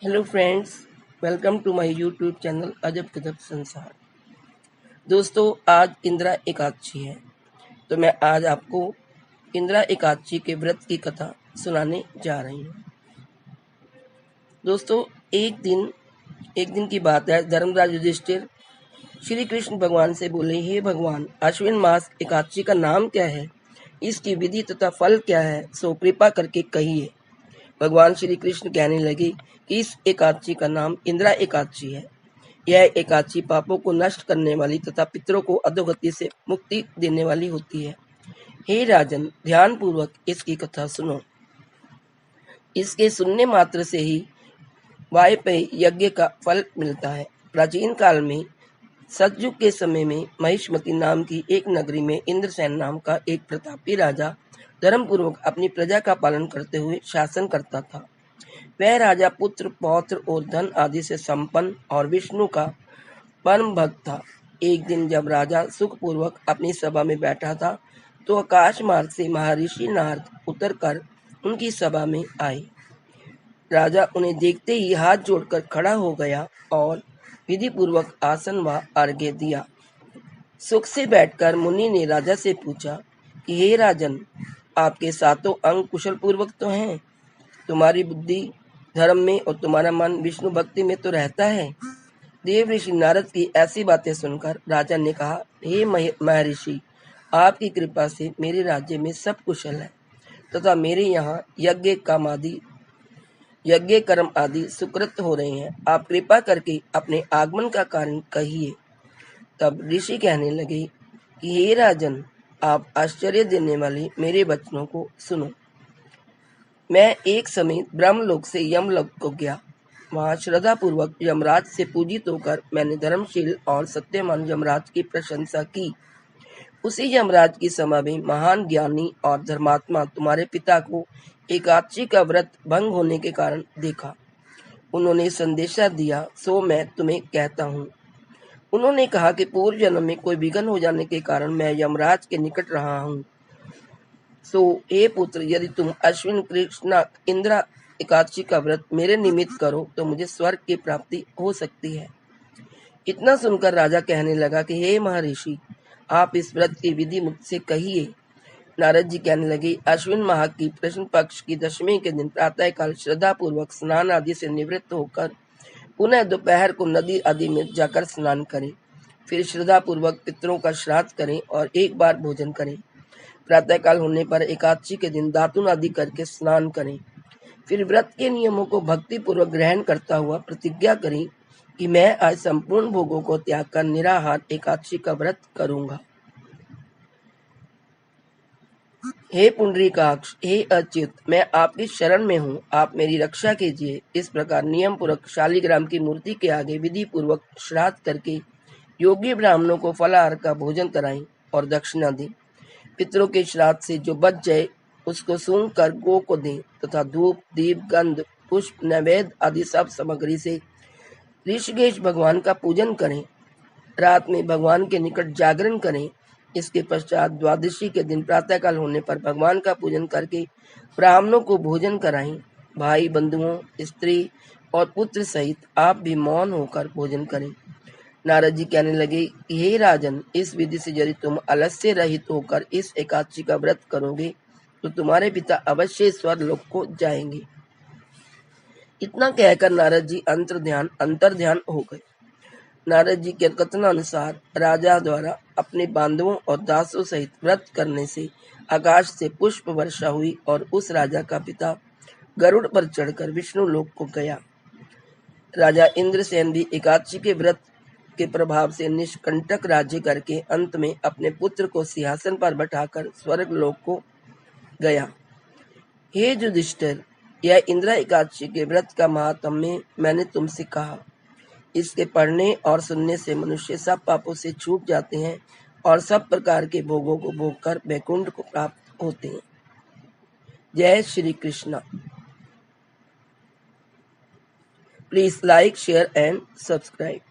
Hello friends, welcome to my YouTube channel अजब गजब संसार। दोस्तों, आज इंदिरा एकादशी है, तो मैं आज आपको इंदिरा एकादशी के व्रत की कथा सुनाने जा रही हूँ। दोस्तों, एक दिन की बात है। धर्मराज युधिष्ठिर श्री कृष्ण भगवान से बोले, हे भगवान, अश्विन मास एकादशी का नाम क्या है? इसकी विधि तथा फल क्या है? सो कृपा करके कहिए। भगवान श्री कृष्ण कहने लगे कि इस एकादशी का नाम इंदिरा एकादशी है। यह एकादशी पापों को नष्ट करने वाली तथा पितरों को अधोगति से मुक्ति देने वाली होती है। हे राजन, ध्यान पूर्वक इसकी कथा सुनो। इसके सुनने मात्र से ही वायपेय यज्ञ का फल मिलता है। प्राचीन काल में सतयुग के समय में महिष्मति नाम की एक नगरी में इंद्रसेन नाम का एक प्रतापी राजा धर्म पूर्वक अपनी प्रजा का पालन करते हुए शासन करता था। वह राजा पुत्र, पौत्र और धन आदि से संपन्न और विष्णु का परम भक्त था। एक दिन जब राजा सुखपूर्वक अपनी सभा में बैठा था, तो आकाश मार्ग से महर्षि नारद उतरकर उनकी सभा में आए। राजा उन्हें देखते ही हाथ जोड़कर खड़ा हो गया और विधि पूर्वक आसन व अर्घ्य दिया। सुख से बैठकर मुनि ने राजा से पूछा कि हे राजन, आपके सातों अंग कुशल पूर्वक तो हैं? तुम्हारी बुद्धि धर्म में और तुम्हारा मन विष्णु भक्ति में तो रहता है। देव ऋषि नारद की ऐसी बातें सुनकर राजा ने कहा, हे महर्षि, आपकी कृपा से मेरे राज्य में सब कुशल है तथा मेरे यहाँ यज्ञ कर्म आदि सुकृत हो रहे हैं। आप कृपा करके अपने आगमन का कारण कहिए। तब ऋषि कहने लगे कि हे राजन, आप आश्चर्य देने वाले मेरे वचनों को सुनो। मैं एक समय ब्रह्मलोक से यमलोक को गया। वहां श्रद्धा पूर्वक यमराज से पूजित होकर मैंने धर्मशील और सत्यवान यमराज की प्रशंसा की। उसी यमराज की सभा में महान ज्ञानी और धर्मात्मा तुम्हारे पिता को एकादशी का व्रत भंग होने के कारण देखा। उन्होंने संदेशा दिया, सो मैं तुम्हें कहता हूँ। उन्होंने कहा कि पूर्व जन्म में कोई विघ्न हो जाने के कारण मैं यमराज के निकट रहा हूँ। सो हे पुत्र, यदि तुम अश्विन कृष्ण इंदिरा एकादशी का व्रत मेरे निमित्त करो तो मुझे स्वर्ग की प्राप्ति हो सकती है। इतना सुनकर राजा कहने लगा कि हे महर्षि, आप इस व्रत की विधि मुझसे कहिए। नारद जी कहने लगे, अश्विन माह की कृष्ण पक्ष की दशमी के दिन प्रातः काल श्रद्धा पूर्वक स्नान आदि से निवृत्त होकर पुनः दोपहर को नदी आदि में जाकर स्नान करें। फिर श्रद्धा पूर्वक पितरों का श्राद्ध करें और एक बार भोजन करें। प्रातःकाल होने पर एकादशी के दिन दातुन आदि करके स्नान करें। फिर व्रत के नियमों को भक्ति पूर्वक ग्रहण करता हुआ प्रतिज्ञा करें कि मैं आज संपूर्ण भोगों को त्याग कर निराहार एकादशी का व्रत करूंगा। हे पुंडरीकाक्ष, हे अच्युत, मैं आपकी शरण में हूँ, आप मेरी रक्षा कीजिए। इस प्रकार नियम पूर्वक शालिग्राम की मूर्ति के आगे विधि पूर्वक श्राद्ध करके योगी ब्राह्मणों को फलाहार का भोजन कराएं और दक्षिणा दें। पितरों के श्राद्ध से जो बच जाए उसको सूंघ कर गो को दें तथा धूप, दीप, गंध, पुष्प, नैवेद्य आदि सब सामग्री से ऋषिकेश भगवान का पूजन करें। रात में भगवान के निकट जागरण करें। इसके पश्चात द्वादशी के दिन प्रातःकाल होने पर भगवान का पूजन करके ब्राह्मणों को भोजन कराएं। भाई बंधुओं, स्त्री और पुत्र सहित आप भी मौन होकर भोजन करें। नारद जी कहने लगे, हे राजन, इस विधि से यदि तुम आलस्य रहित होकर इस एकादशी का व्रत करोगे तो तुम्हारे पिता अवश्य स्वर्गलोक को जाएंगे। इतना कहकर नारद जी अंतर ध्यान हो गए। नारद जी के कथनानुसार राजा द्वारा अपने बांधवों और दासों सहित व्रत करने से आकाश से पुष्प वर्षा हुई और उस राजा का पिता गरुड़ पर चढ़कर विष्णु लोक को गया। राजा इंद्रसेन भी एकादशी के व्रत के प्रभाव से निष्कंटक राज्य करके अंत में अपने पुत्र को सिंहासन पर बैठाकर स्वर्ग लोक को गया। हे युधिष्ठिर, यह इंदिरा एकादशी के व्रत का महात्म्य मैंने तुमसे कहा। इसके पढ़ने और सुनने से मनुष्य सब पापों से छूट जाते हैं और सब प्रकार के भोगों को भोगकर वैकुंठ को प्राप्त होते हैं। जय Shri Krishna. Please like, share and subscribe.